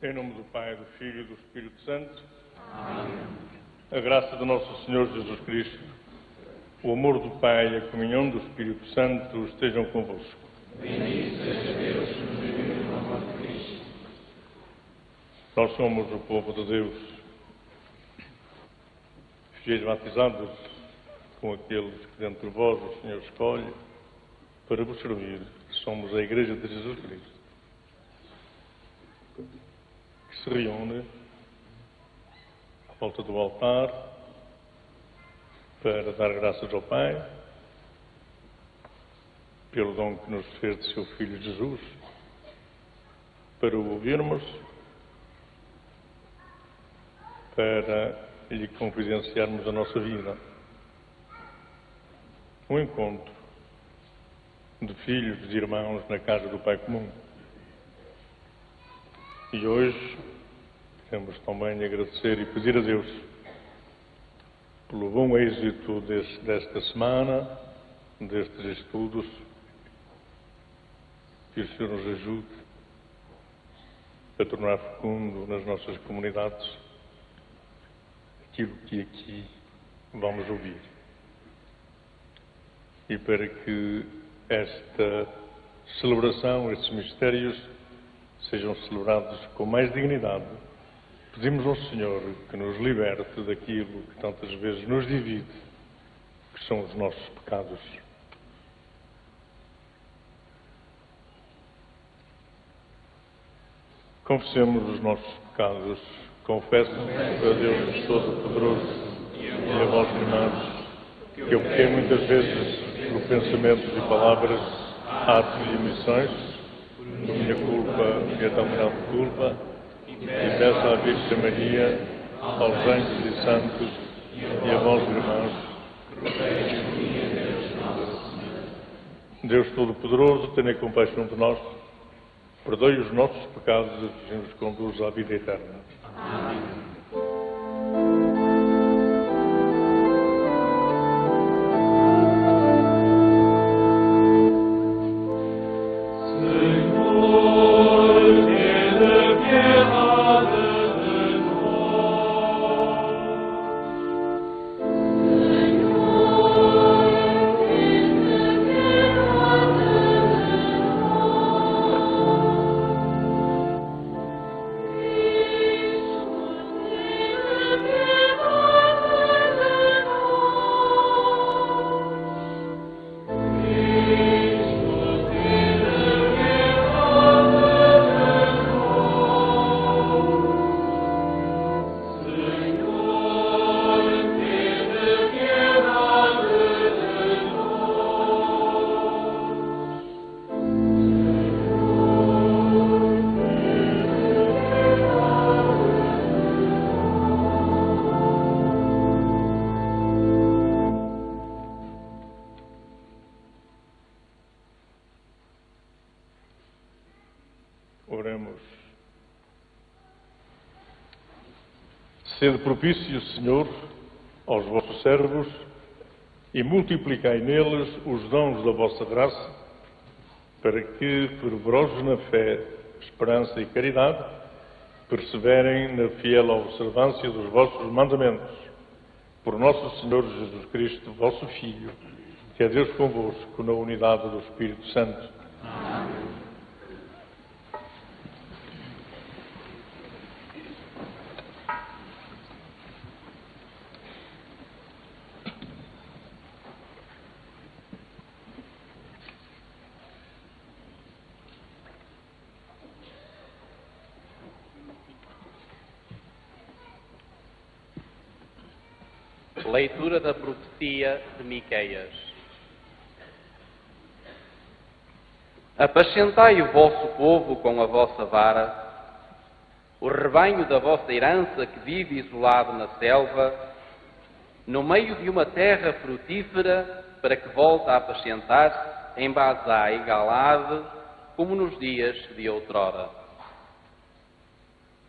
Em nome do Pai, do Filho e do Espírito Santo. Amém. A graça do nosso Senhor Jesus Cristo, o amor do Pai e a comunhão do Espírito Santo estejam convosco. Bendito seja Deus que nos uniu no amor de Cristo. Nós somos o povo de Deus, fiéis batizados com aqueles que dentre vós o Senhor escolhe para vos servir. Somos a Igreja de Jesus Cristo, que se reúne à volta do altar para dar graças ao Pai pelo dom que nos fez de seu Filho Jesus, para o ouvirmos, para lhe confidenciarmos a nossa vida. Um encontro de filhos, de irmãos na casa do Pai comum. E hoje queremos também agradecer e pedir a Deus pelo bom êxito desta semana, destes estudos, que o Senhor nos ajude a tornar fecundo nas nossas comunidades aquilo que aqui vamos ouvir. E para que esta celebração, estes mistérios, sejam celebrados com mais dignidade, pedimos ao Senhor que nos liberte daquilo que tantas vezes nos divide, que são os nossos pecados. Confessemos os nossos pecados. Confesso a Deus Todo-Poderoso e a vós, irmãos, que eu pequei muitas vezes por pensamentos e palavras, atos e omissões, por minha culpa e a tão grande culpa, e peço à Virgem Maria, aos anjos e santos e a vós, irmãos, Deus Todo-Poderoso, tenha compaixão de nós, perdoe os nossos pecados e nos conduza à vida eterna. Amém. Oremos. Sede propício, Senhor, aos vossos servos e multiplicai neles os dons da vossa graça, para que, fervorosos na fé, esperança e caridade, perseverem na fiel observância dos vossos mandamentos. Por nosso Senhor Jesus Cristo, vosso Filho, que é Deus convosco, na unidade do Espírito Santo. Amém. Leitura da profecia de Miqueias. Apacentai o vosso povo com a vossa vara, o rebanho da vossa herança que vive isolado na selva, no meio de uma terra frutífera, para que volte a apacentar-se em Bazá e Galade, como nos dias de outrora.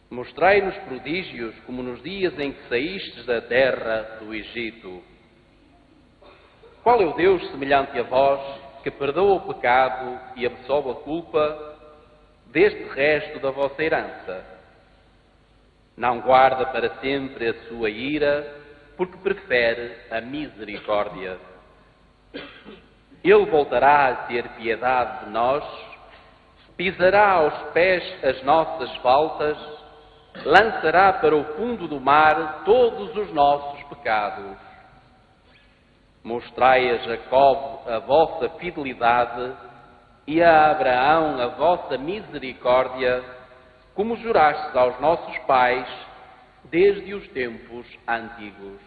Mostrai-nos prodígios, como nos dias em que saístes da terra do Egito. Qual é o Deus semelhante a vós, que perdoa o pecado e absolve a culpa deste resto da vossa herança? Não guarda para sempre a sua ira, porque prefere a misericórdia. Ele voltará a ter piedade de nós, pisará aos pés as nossas faltas, lançará para o fundo do mar todos os nossos pecados. Mostrai a Jacob a vossa fidelidade e a Abraão a vossa misericórdia, como jurastes aos nossos pais desde os tempos antigos.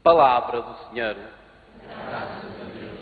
Palavra do Senhor. Graças a Deus.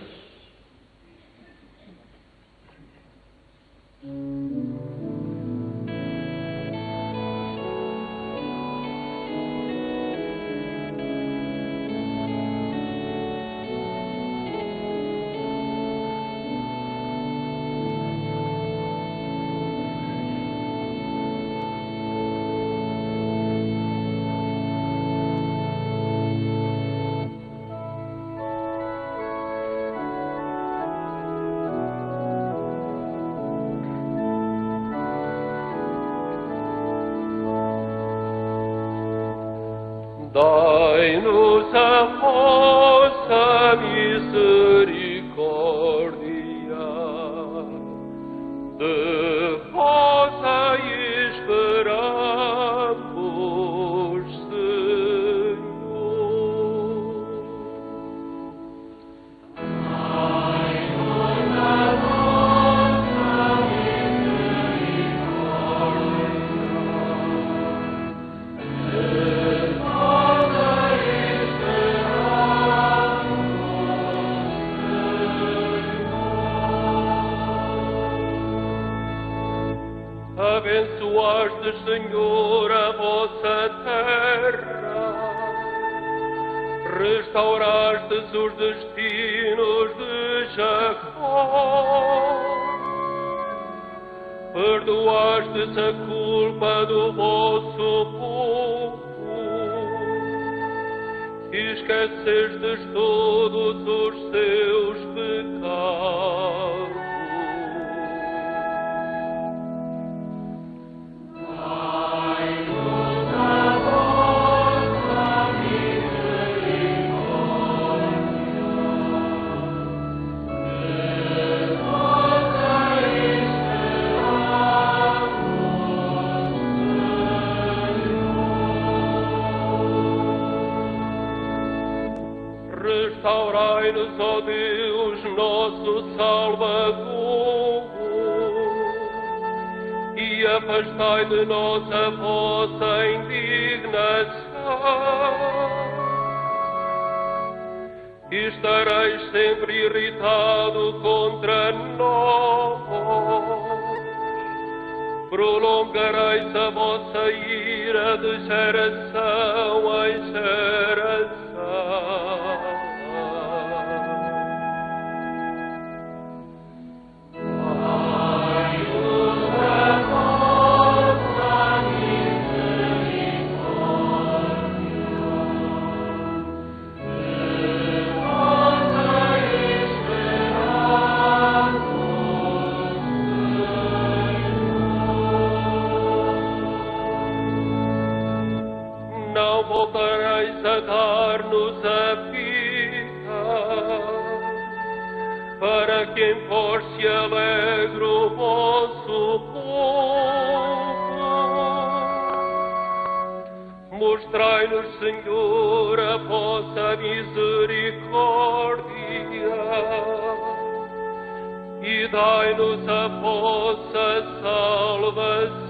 Dai-nos a vossa misericórdia, de vossa esperamos, Senhor. Dai-nos a vossa abençoaste, Senhor, a vossa terra, restaurastes os destinos de Jacó, perdoastes a culpa do vosso povo, e esquecestes todos os seus pecados. Restaurai-nos, ó Deus, nosso Salvador, e afastai de nós a vossa indignação. Estareis sempre irritado contra nós, prolongareis a vossa ira de geração em geração. dar-nos a vida, para que em vós se alegre o vosso povo. Mostrai-nos, Senhor, a vossa misericórdia e dai-nos a vossa salvação.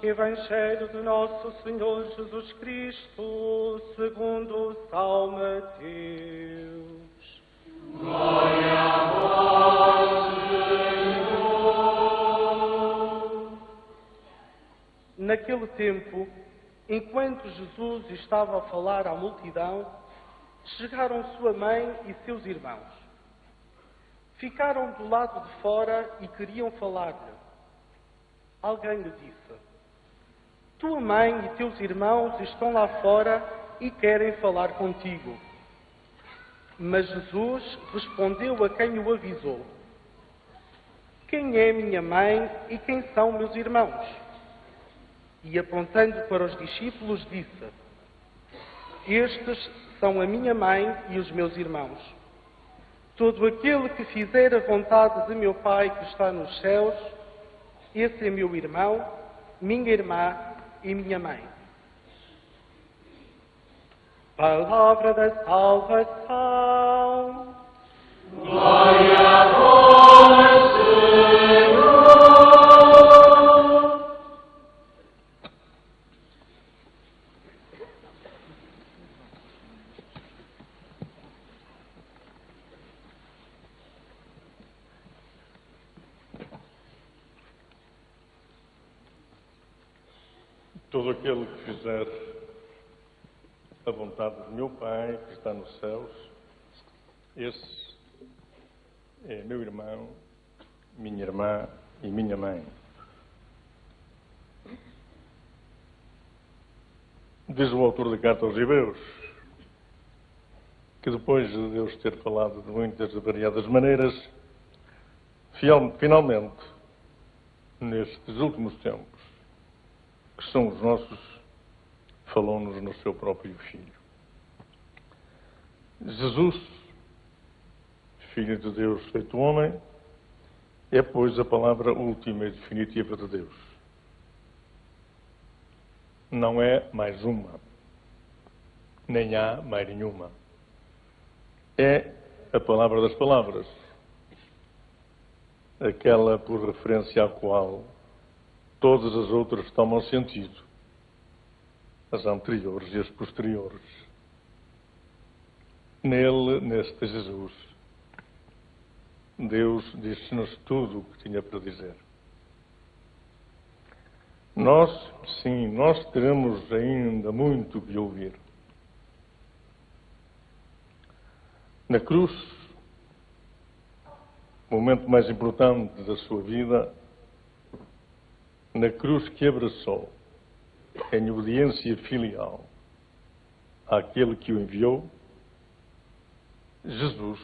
Evangelho de nosso Senhor Jesus Cristo, segundo São Mateus. Glória a vós, Senhor. Naquele tempo, enquanto Jesus estava a falar à multidão, chegaram sua mãe e seus irmãos. Ficaram do lado de fora e queriam falar-lhe. Alguém lhe disse: tua mãe e teus irmãos estão lá fora e querem falar contigo. Mas Jesus respondeu a quem o avisou: quem é minha mãe e quem são meus irmãos? E apontando para os discípulos disse: estes são a minha mãe e os meus irmãos. Todo aquele que fizer a vontade de meu Pai que está nos céus, esse é meu irmão, minha irmã e minha mãe. Palavra da salvação. Glória a vós, Senhor. Todo aquele que fizer a vontade de meu Pai, que está nos céus, esse é meu irmão, minha irmã e minha mãe. Diz o autor da carta aos Hebreus que depois de Deus ter falado de muitas e variadas maneiras, finalmente, nestes últimos tempos, que são os nossos, falou-nos no seu próprio Filho. Jesus, Filho de Deus feito homem, é, pois, a palavra última e definitiva de Deus. Não é mais uma. nem há mais nenhuma. É a palavra das palavras, aquela por referência à qual todas as outras tomam sentido, as anteriores e as posteriores. Nele, neste Jesus, Deus disse-nos tudo o que tinha para dizer. Nós, sim, nós teremos ainda muito que ouvir. Na cruz, o momento mais importante da sua vida, na cruz que abraçou, em obediência filial àquele que o enviou, Jesus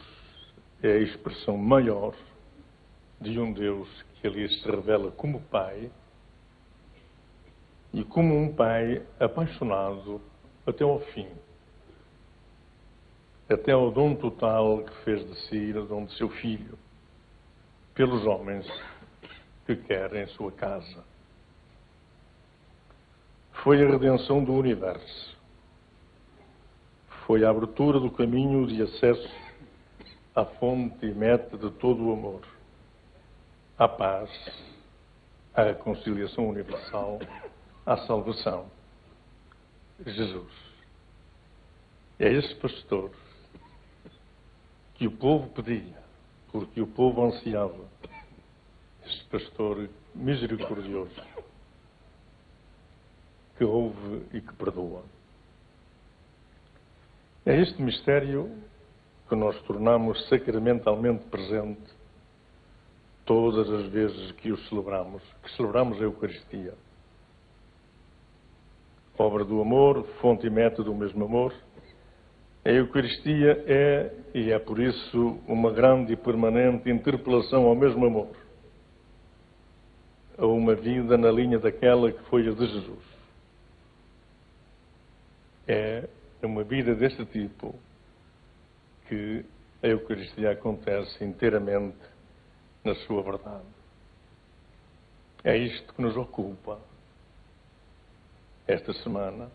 é a expressão maior de um Deus que ali se revela como Pai, e como um pai apaixonado até ao fim, até ao dom total que fez de si, o dom de seu filho, pelos homens que querem sua casa. Foi a redenção do universo. Foi a abertura do caminho de acesso à fonte e meta de todo o amor, à paz, à reconciliação universal, à salvação. Jesus. É esse pastor que o povo pedia, porque o povo ansiava. Esse pastor misericordioso, que ouve e que perdoa. É este mistério que nós tornamos sacramentalmente presente todas as vezes que o celebramos, que celebramos a Eucaristia. Obra do amor, fonte e meta do mesmo amor. A Eucaristia é, e é por isso, uma grande e permanente interpelação ao mesmo amor, a uma vida na linha daquela que foi a de Jesus. É uma vida deste tipo que a Eucaristia acontece inteiramente na sua verdade. É isto que nos ocupa esta semana,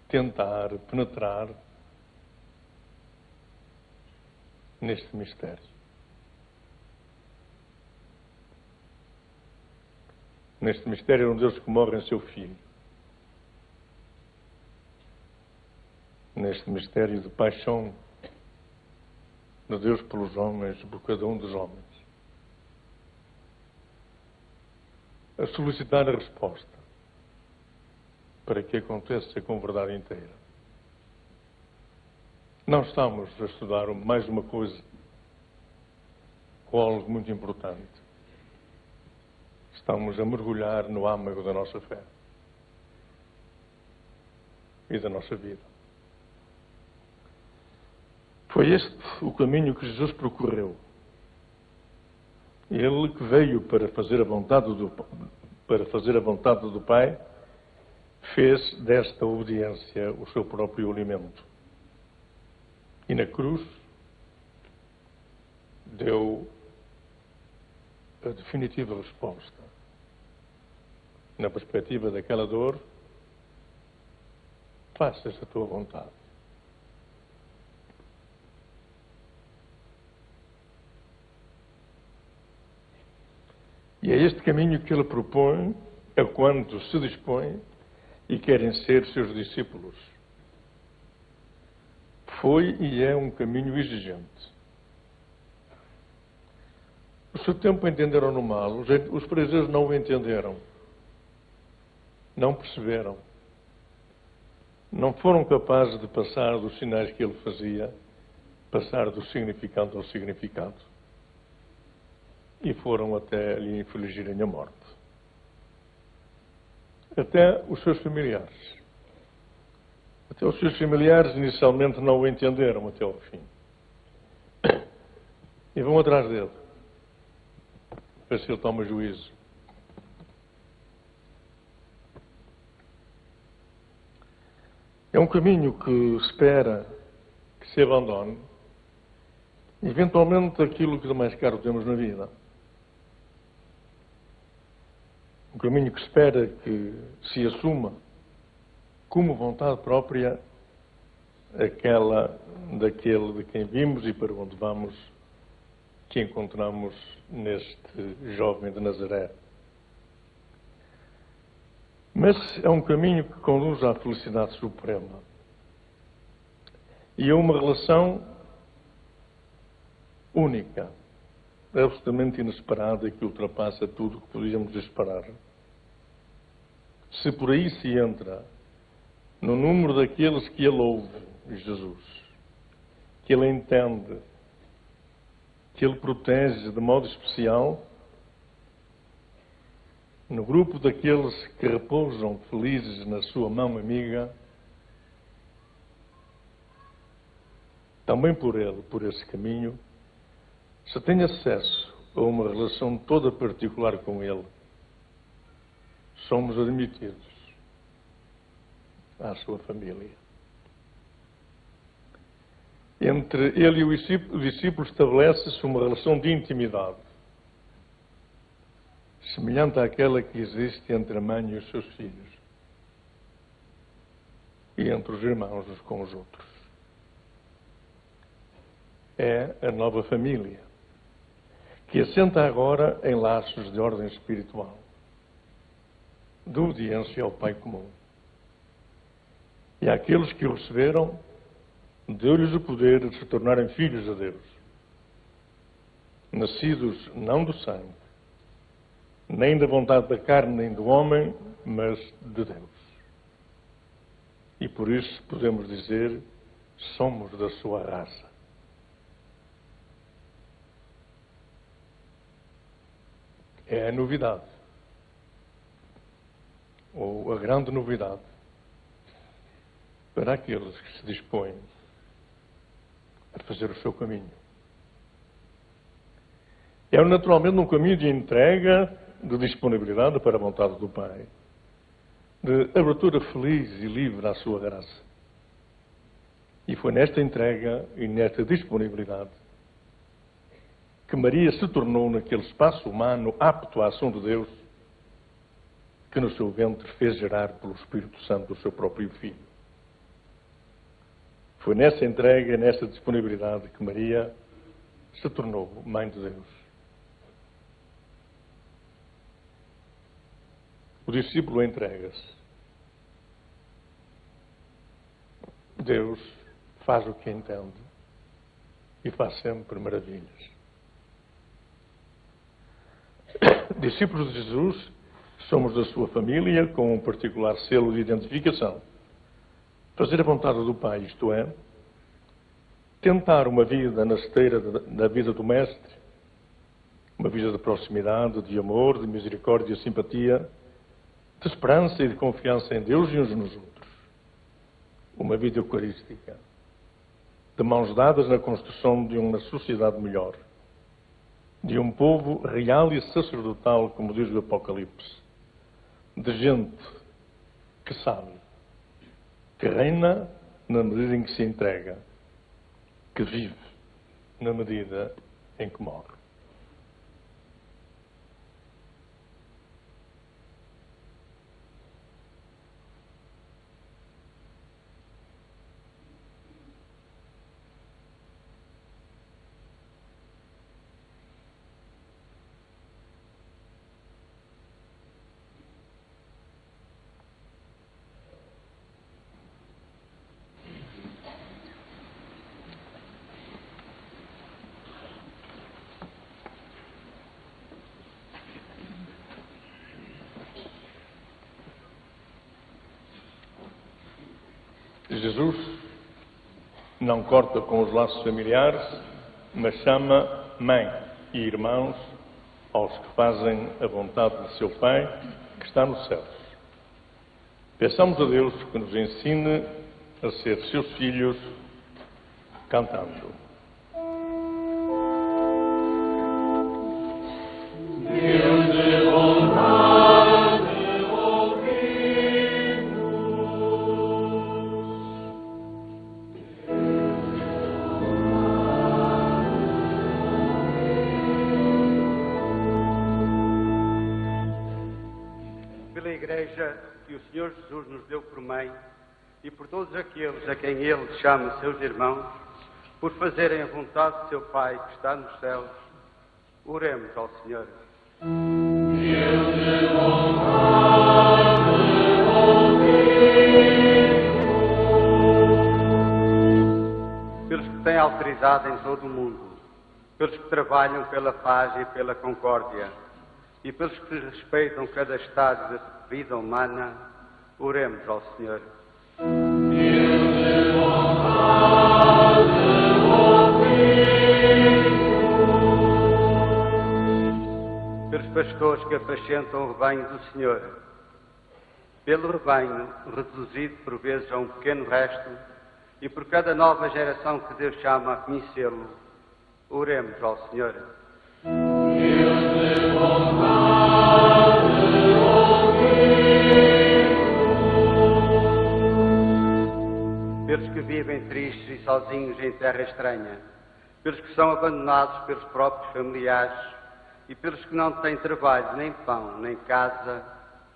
tentar penetrar neste mistério. Neste mistério de um Deus que morre em seu Filho. Neste mistério de paixão de Deus pelos homens, por cada um dos homens. A solicitar a resposta para que aconteça com verdade inteira. Não estamos a estudar mais uma coisa ou algo muito importante. Estamos a mergulhar no âmago da nossa fé e da nossa vida. Foi este o caminho que Jesus percorreu. Ele que veio para fazer a vontade do Pai, fez desta obediência o seu próprio alimento. E na cruz deu a definitiva resposta. Na perspectiva daquela dor, faça-se a tua vontade. E é este caminho que ele propõe a quantos se dispõem e querem ser seus discípulos. Foi e é um caminho exigente. No seu tempo entenderam-no mal, os fariseus não o entenderam, não perceberam, não foram capazes de passar dos sinais que ele fazia, passar do significado ao significado, e foram até lhe infligirem a morte. Até os seus familiares. Até os seus familiares inicialmente não o entenderam até ao fim. E vão atrás dele, para ver se ele toma juízo. É um caminho que espera que se abandone, eventualmente, aquilo que de mais caro temos na vida. Um caminho que espera que se assuma como vontade própria aquela daquele de quem vimos e para onde vamos, que encontramos neste jovem de Nazaré. Mas é um caminho que conduz à felicidade suprema e a uma relação única, absolutamente inesperada e que ultrapassa tudo o que podíamos esperar. Se por aí se entra no número daqueles que ele ouve, Jesus, que ele entende, que ele protege de modo especial, no grupo daqueles que repousam felizes na sua mão amiga, também por ele, por esse caminho, se tem acesso a uma relação toda particular com ele, somos admitidos à sua família. Entre ele e o discípulo estabelece-se uma relação de intimidade, semelhante àquela que existe entre a mãe e os seus filhos, e entre os irmãos uns com os outros. É a nova família, que assenta agora em laços de ordem espiritual, de obediência ao Pai comum. E àqueles que o receberam, deu-lhes o poder de se tornarem filhos de Deus, nascidos não do sangue, nem da vontade da carne nem do homem, mas de Deus. E por isso podemos dizer, somos da sua raça. É a novidade, ou a grande novidade, para aqueles que se dispõem a fazer o seu caminho. É naturalmente um caminho de entrega, de disponibilidade para a vontade do Pai, de abertura feliz e livre à sua graça. E foi nesta entrega e nesta disponibilidade que Maria se tornou naquele espaço humano apto à ação de Deus, que no seu ventre fez gerar pelo Espírito Santo o seu próprio Filho. Foi nessa entrega, nessa disponibilidade que Maria se tornou Mãe de Deus. O discípulo entrega-se. Deus faz o que entende e faz sempre maravilhas. Discípulos de Jesus, somos da sua família com um particular selo de identificação. Fazer a vontade do Pai, isto é, tentar uma vida na esteira da vida do Mestre, uma vida de proximidade, de amor, de misericórdia e simpatia, de esperança e de confiança em Deus e uns nos outros. Uma vida eucarística, de mãos dadas na construção de uma sociedade melhor, de um povo real e sacerdotal, como diz o Apocalipse, de gente que sabe, que reina na medida em que se entrega, que vive na medida em que morre. Jesus não corta com os laços familiares, mas chama mãe e irmãos aos que fazem a vontade de seu Pai, que está nos céus. Peçamos a Deus que nos ensine a ser seus filhos, cantando. Deus de vontade pela Igreja que o Senhor Jesus nos deu por mãe, e por todos aqueles a quem Ele chama seus irmãos, por fazerem a vontade de seu Pai que está nos céus, oremos ao Senhor. Pelos que têm autoridade em todo o mundo, pelos que trabalham pela paz e pela concórdia, e pelos que respeitam cada estágio da vida humana, oremos ao Senhor. Pelos pastores que apacentam o rebanho do Senhor, pelo rebanho reduzido por vezes a um pequeno resto, e por cada nova geração que Deus chama a conhecê-lo, oremos ao Senhor. Pelos que vivem tristes e sozinhos em terra estranha, pelos que são abandonados pelos próprios familiares e pelos que não têm trabalho, nem pão, nem casa,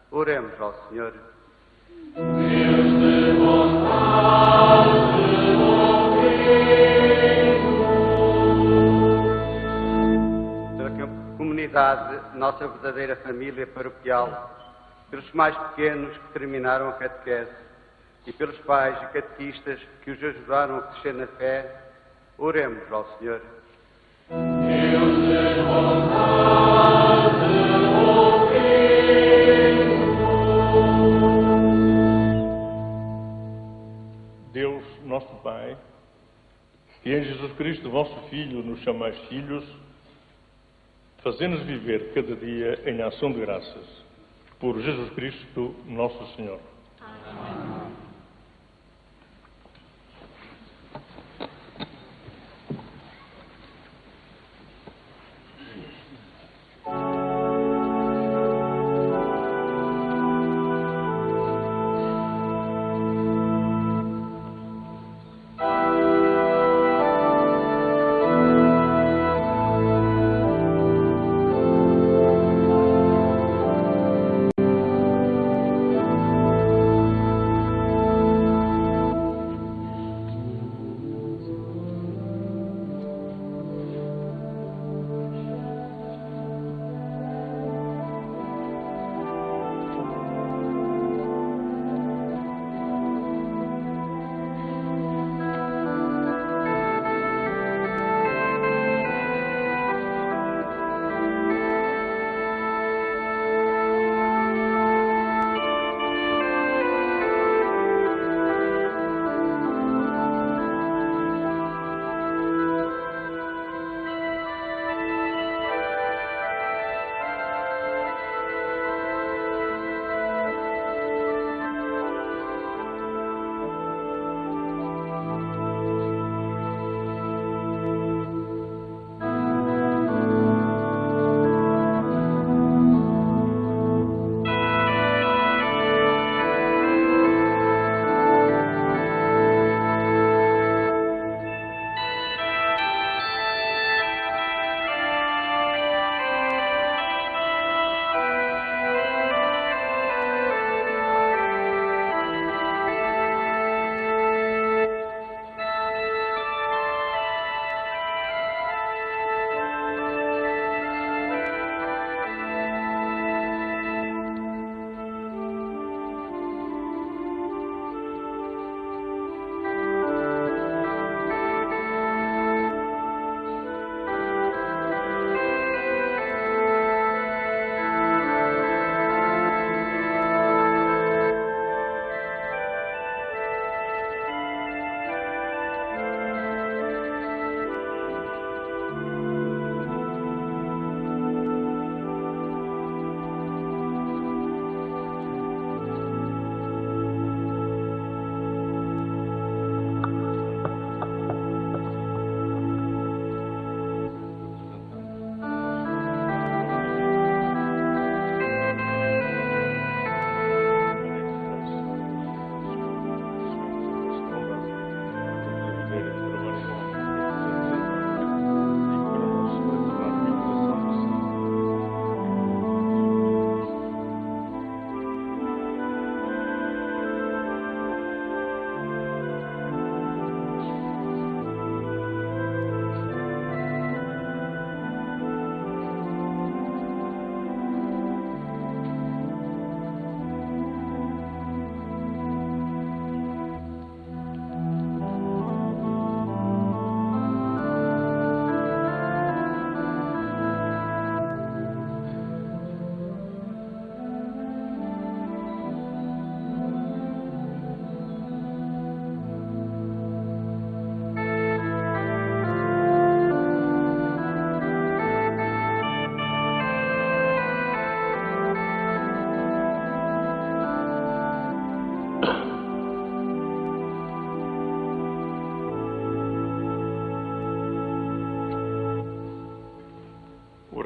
oremos ao Senhor. Pela comunidade, nossa verdadeira família paroquial, pelos mais pequenos que terminaram a catequese e pelos pais e catequistas que os ajudaram a crescer na fé, oremos ao Senhor. Deus, nosso Pai, que em Jesus Cristo, vosso Filho, nos chamais filhos, fazei-nos viver cada dia em ação de graças. Por Jesus Cristo, nosso Senhor. Amém.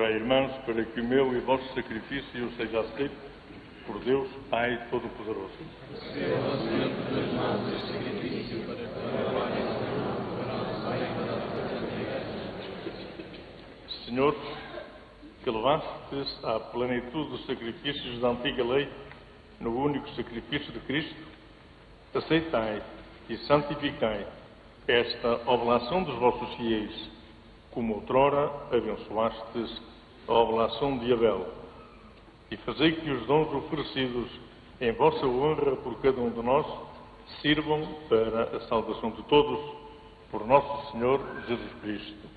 Orai, irmãos, para que o meu e o vosso sacrifício seja aceito por Deus, Pai Todo-Poderoso. Senhor, que levastes à plenitude dos sacrifícios da antiga lei no único sacrifício de Cristo, aceitai e santificai esta oblação dos vossos fiéis, como outrora abençoastes a oblação de Abel, e fazei que os dons oferecidos em vossa honra por cada um de nós sirvam para a salvação de todos, por nosso Senhor Jesus Cristo.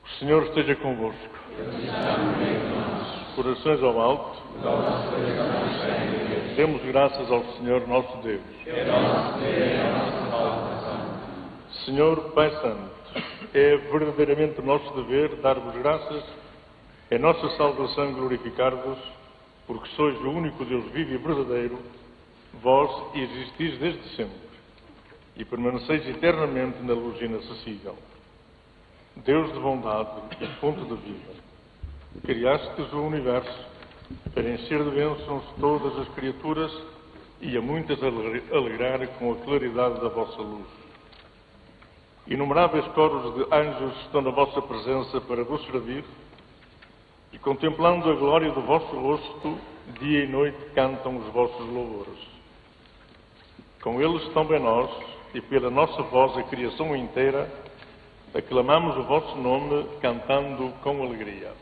O Senhor esteja convosco. Corações ao alto. Demos graças ao Senhor nosso Deus. Senhor Pai Santo, é verdadeiramente nosso dever dar-vos graças, é nossa salvação glorificar-vos, porque sois o único Deus vivo e verdadeiro, vós existis desde sempre e permaneceis eternamente na luz inacessível. Deus de bondade e fonte de vida, criastes o universo para encher de bênçãos todas as criaturas e a muitas alegrar com a claridade da vossa luz. Inumeráveis coros de anjos estão na vossa presença para vos servir e, contemplando a glória do vosso rosto, dia e noite cantam os vossos louvores. Com eles também nós, e pela nossa voz a criação inteira, aclamamos o vosso nome cantando com alegria.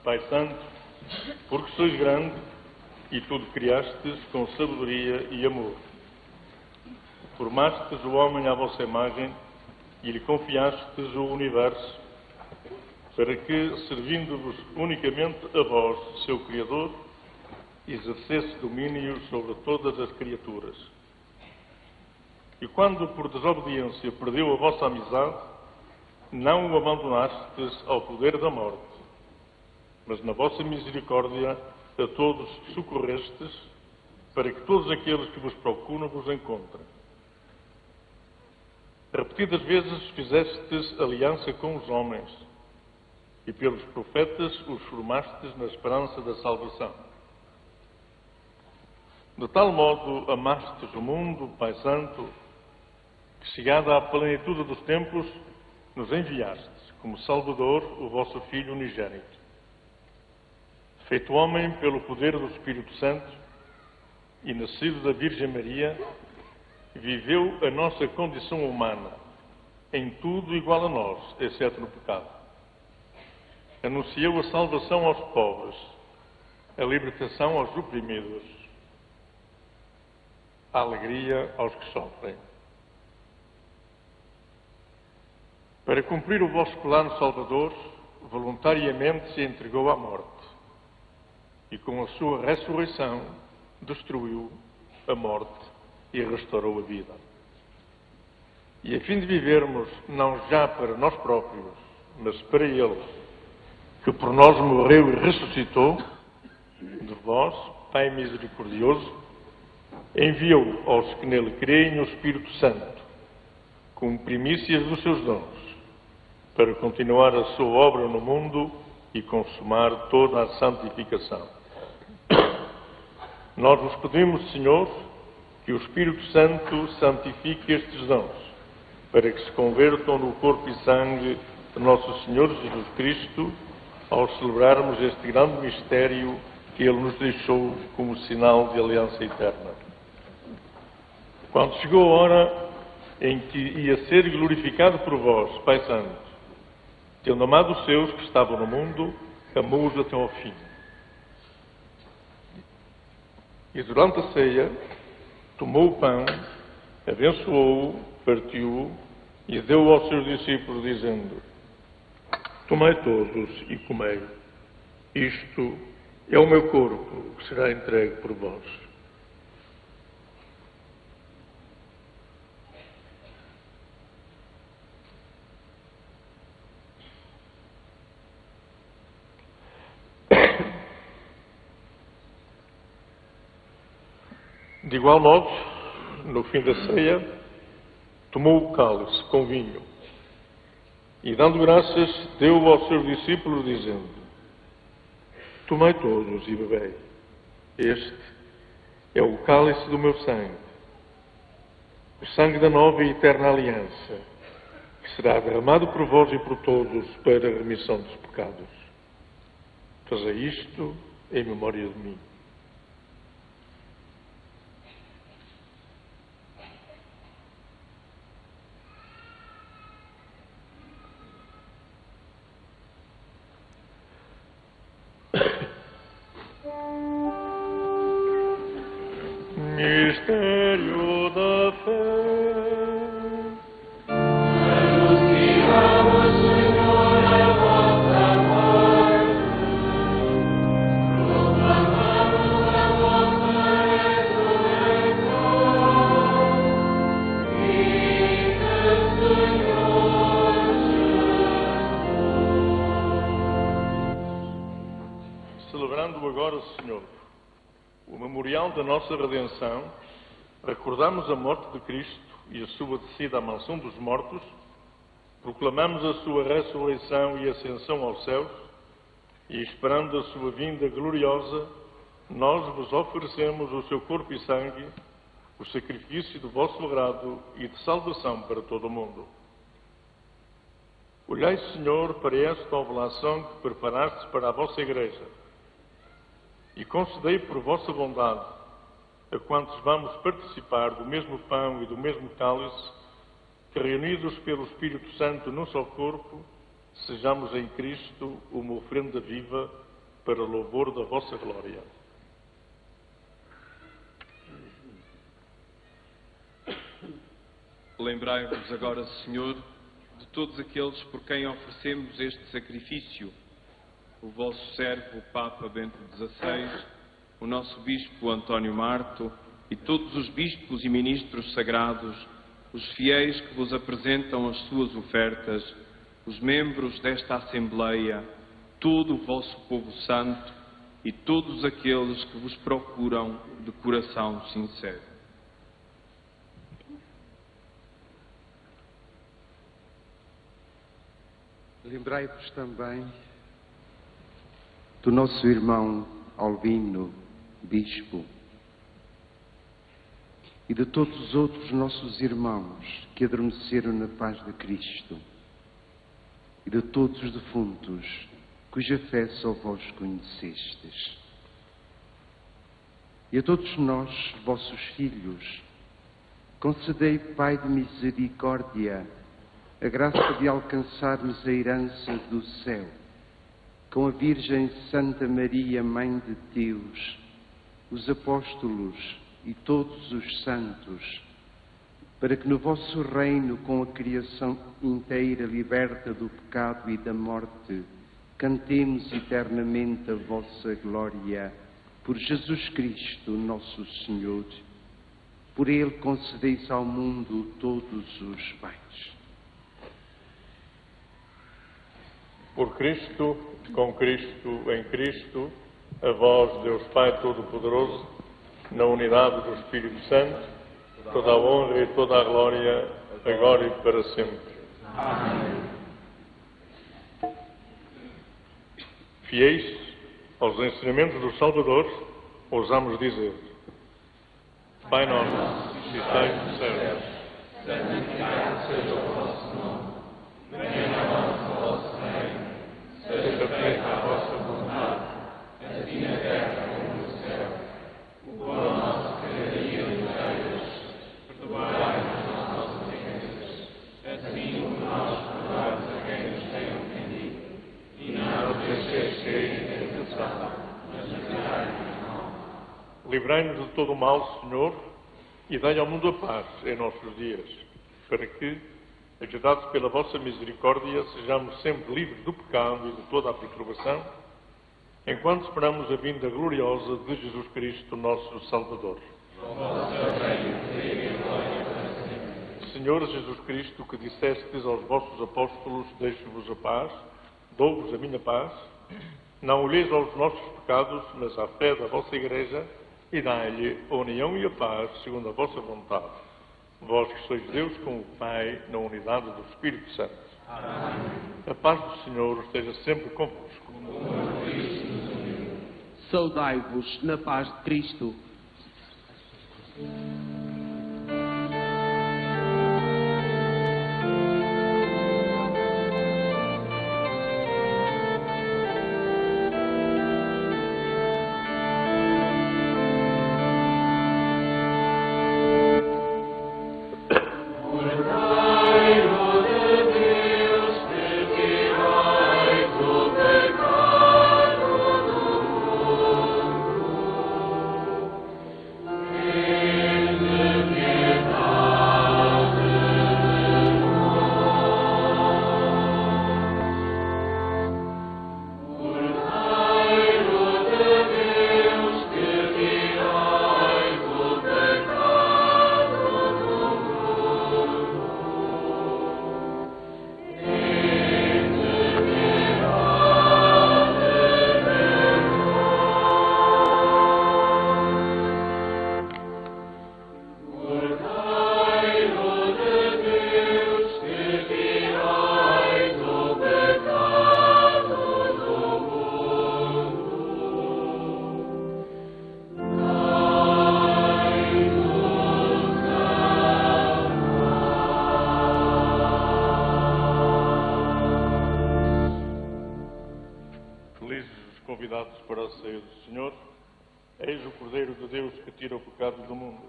Pai Santo, porque sois grande e tudo criastes com sabedoria e amor. Formastes o homem à vossa imagem e lhe confiastes o universo, para que, servindo-vos unicamente a vós, seu Criador, exercesse domínio sobre todas as criaturas. E quando, por desobediência, perdeu a vossa amizade, não o abandonastes ao poder da morte, mas na vossa misericórdia a todos socorrestes, para que todos aqueles que vos procuram vos encontrem. Repetidas vezes fizestes aliança com os homens, e pelos profetas os formastes na esperança da salvação. De tal modo amastes o mundo, Pai Santo, que, chegada à plenitude dos tempos, nos enviastes como Salvador o vosso Filho unigênito. Feito homem pelo poder do Espírito Santo e nascido da Virgem Maria, viveu a nossa condição humana, em tudo igual a nós, exceto no pecado. Anunciou a salvação aos pobres, a libertação aos oprimidos, a alegria aos que sofrem. Para cumprir o vosso plano salvador, voluntariamente se entregou à morte e com a sua ressurreição destruiu a morte e restaurou a vida. E a fim de vivermos não já para nós próprios, mas para Ele, que por nós morreu e ressuscitou, de vós, Pai misericordioso, enviou aos que nele creem o Espírito Santo, como primícias dos seus dons, para continuar a sua obra no mundo e consumar toda a santificação. Nós vos pedimos, Senhor, que o Espírito Santo santifique estes dons, para que se convertam no corpo e sangue de nosso Senhor Jesus Cristo, ao celebrarmos este grande mistério que Ele nos deixou como sinal de aliança eterna. Quando chegou a hora em que ia ser glorificado por vós, Pai Santo, tendo amado os seus que estavam no mundo, amou-os até ao fim. E durante a ceia, tomou o pão, abençoou-o, partiu-o e deu aos seus discípulos, dizendo: tomai todos e comei. Isto é o meu corpo, que será entregue por vós. De igual modo, no fim da ceia, tomou o cálice com vinho e, dando graças, deu-o aos seus discípulos, dizendo: tomai todos e bebei. Este é o cálice do meu sangue, o sangue da nova e eterna aliança, que será derramado por vós e por todos para a remissão dos pecados. Fazei isto em memória de mim. Mistério da fé. Anunciamos, Senhor, a vossa morte, proclamamos a vossa ressurreição. Viva, Senhor Jesus. Celebrando agora, Senhor, o memorial da nossa redenção, recordamos a morte de Cristo e a sua descida à mansão dos mortos, proclamamos a sua ressurreição e ascensão aos céus, e esperando a sua vinda gloriosa, nós vos oferecemos o seu corpo e sangue, o sacrifício do vosso agrado e de salvação para todo o mundo. Olhai, Senhor, para esta oblação que preparaste para a vossa Igreja, e concedei por vossa bondade a quantos vamos participar do mesmo pão e do mesmo cálice, que reunidos pelo Espírito Santo num só corpo, sejamos em Cristo uma oferenda viva para louvor da vossa glória. Lembrai-vos agora, Senhor, de todos aqueles por quem oferecemos este sacrifício: o vosso servo, o Papa Bento XVI, o nosso Bispo António Marto e todos os bispos e ministros sagrados, os fiéis que vos apresentam as suas ofertas, os membros desta Assembleia, todo o vosso povo santo e todos aqueles que vos procuram de coração sincero. Lembrai-vos também do nosso irmão Albino, bispo, e de todos os outros nossos irmãos que adormeceram na paz de Cristo, e de todos os defuntos cuja fé só vós conhecestes. E a todos nós, vossos filhos, concedei, Pai de misericórdia, a graça de alcançarmos a herança do céu, com a Virgem Santa Maria, Mãe de Deus, os apóstolos e todos os santos, para que no vosso reino, com a criação inteira liberta do pecado e da morte, cantemos eternamente a vossa glória, por Jesus Cristo, nosso Senhor. Por ele concedeis ao mundo todos os bens. Por Cristo, com Cristo, em Cristo, a vós, Deus Pai Todo-Poderoso, na unidade do Espírito Santo, toda a honra e toda a glória, agora e para sempre. Amém. Fiéis aos ensinamentos do Salvador, ousamos dizer: Pai nosso, que estais nos céus, santificado seja o vosso nome. Venha a nós o vosso reino. Seja feita a vossa vontade, assim na terra como no céu. O pão nosso de cada dia nos dai hoje. Perdoai-nos as nossas ofensas, assim como nós perdoamos a quem nos tem ofendido. E não nos deixeis cair em tentação, mas livrai-nos do mal. Livrai-nos de todo o mal, Senhor, e dai ao mundo a paz em nossos dias, para que, ajudados pela vossa misericórdia, sejamos sempre livres do pecado e de toda a perturbação, enquanto esperamos a vinda gloriosa de Jesus Cristo, nosso Salvador. Senhor Jesus Cristo, que dissestes aos vossos apóstolos: deixo-vos a paz, dou-vos a minha paz, não olheis aos nossos pecados, mas à fé da vossa Igreja, e dai-lhe a união e a paz, segundo a vossa vontade. Vós que sois Deus com o Pai, na unidade do Espírito Santo. Amém. A paz do Senhor esteja sempre convosco. Saudai-vos na paz de Cristo. Para a ceia do Senhor, eis o Cordeiro de Deus que tira o pecado do mundo.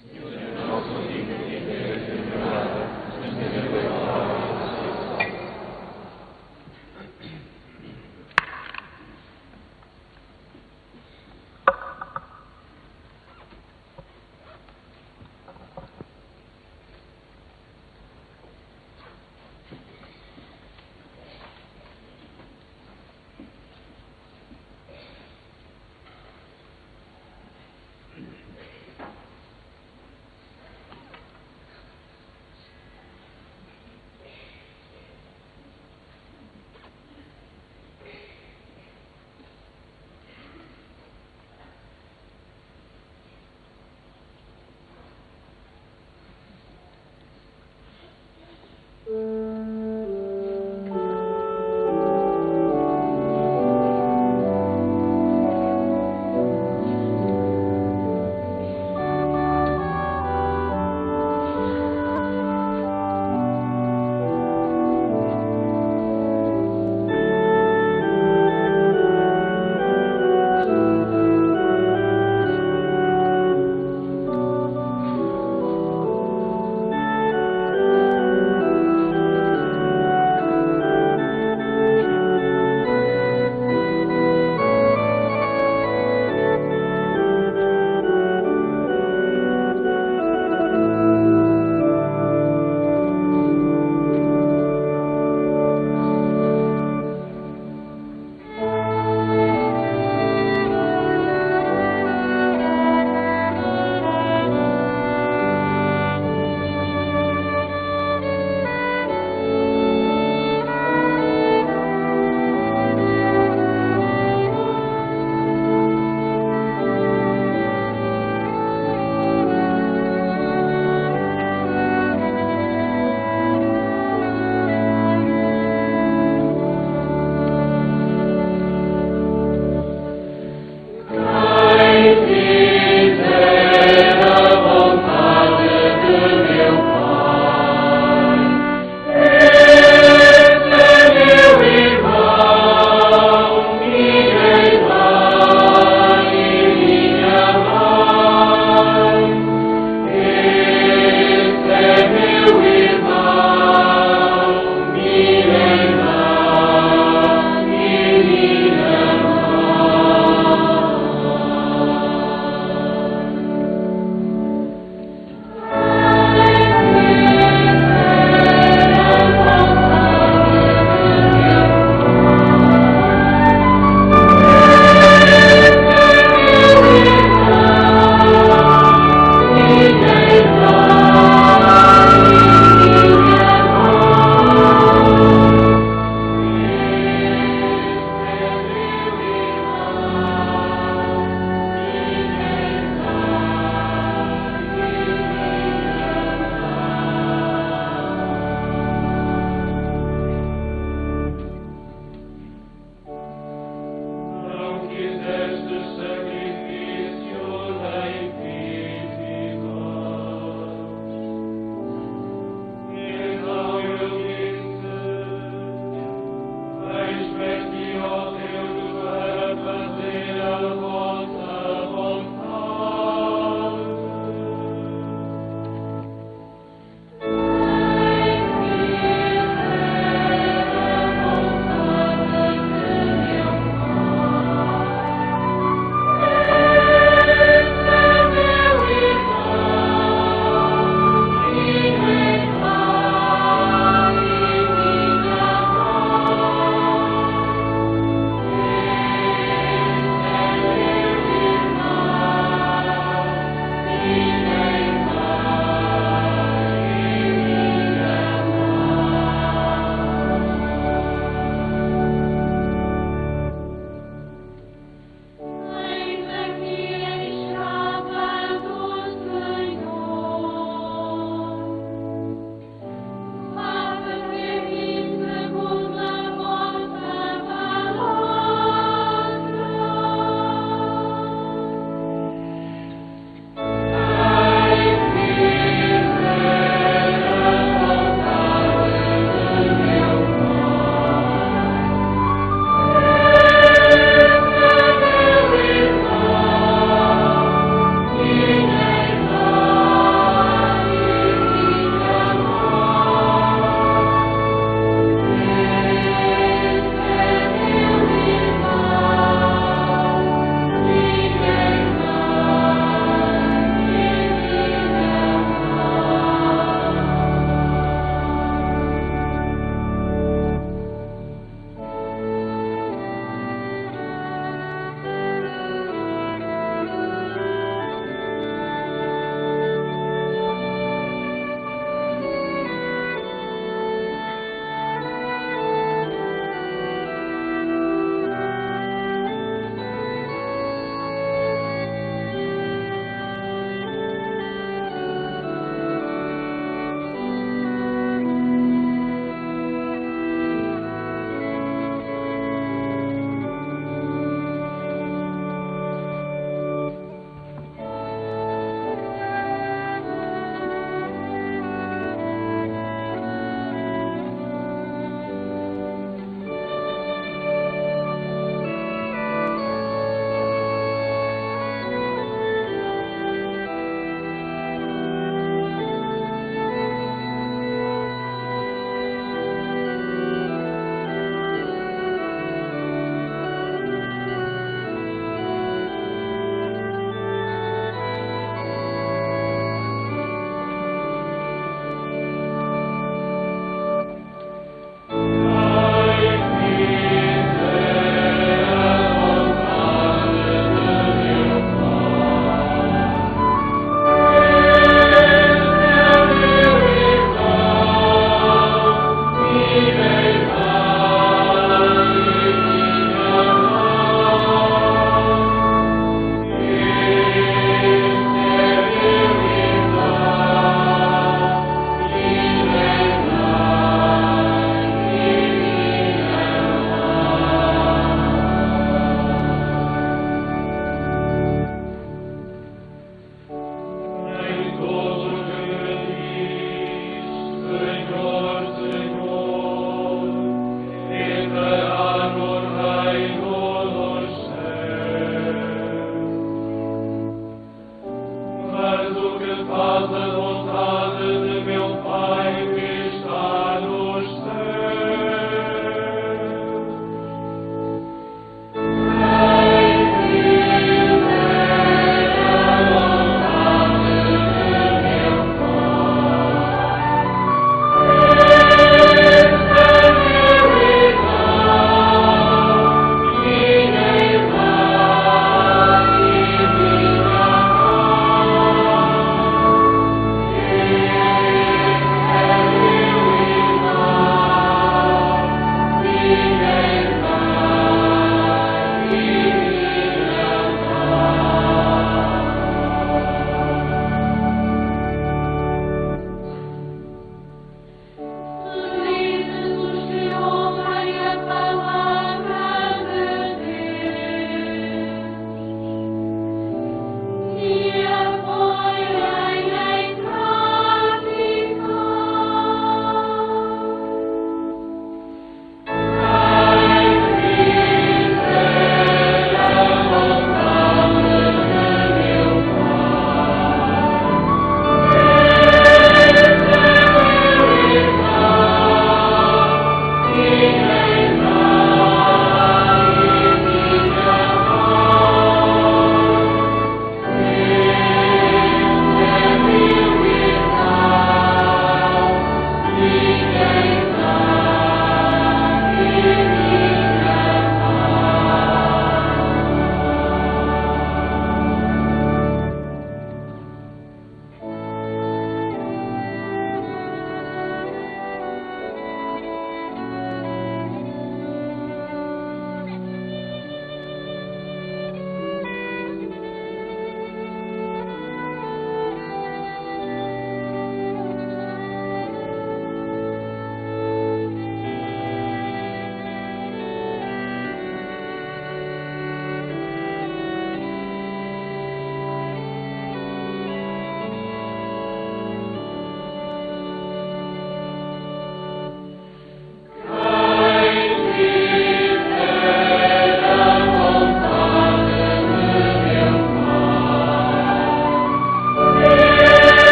Senhor, nosso amigo, que és ignorada, mas tenha palavra.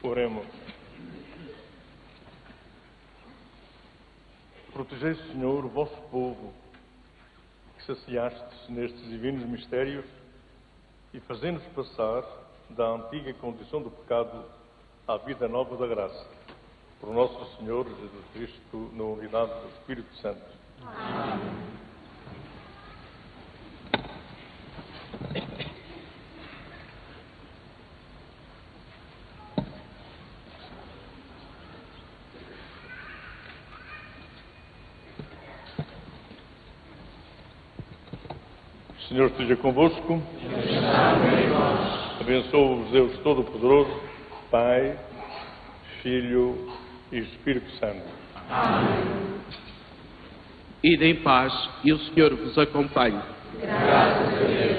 Oremos. Protegei, Senhor, o vosso povo, que saciastes nestes divinos mistérios, e fazei-nos passar da antiga condição do pecado à vida nova da graça. Por nosso Senhor Jesus Cristo, na unidade do Espírito Santo. Amém. O Senhor esteja convosco. Abençoe-vos Deus Todo-Poderoso, Pai, Filho e Espírito Santo. Ide em paz e o Senhor vos acompanhe. Graças a Deus.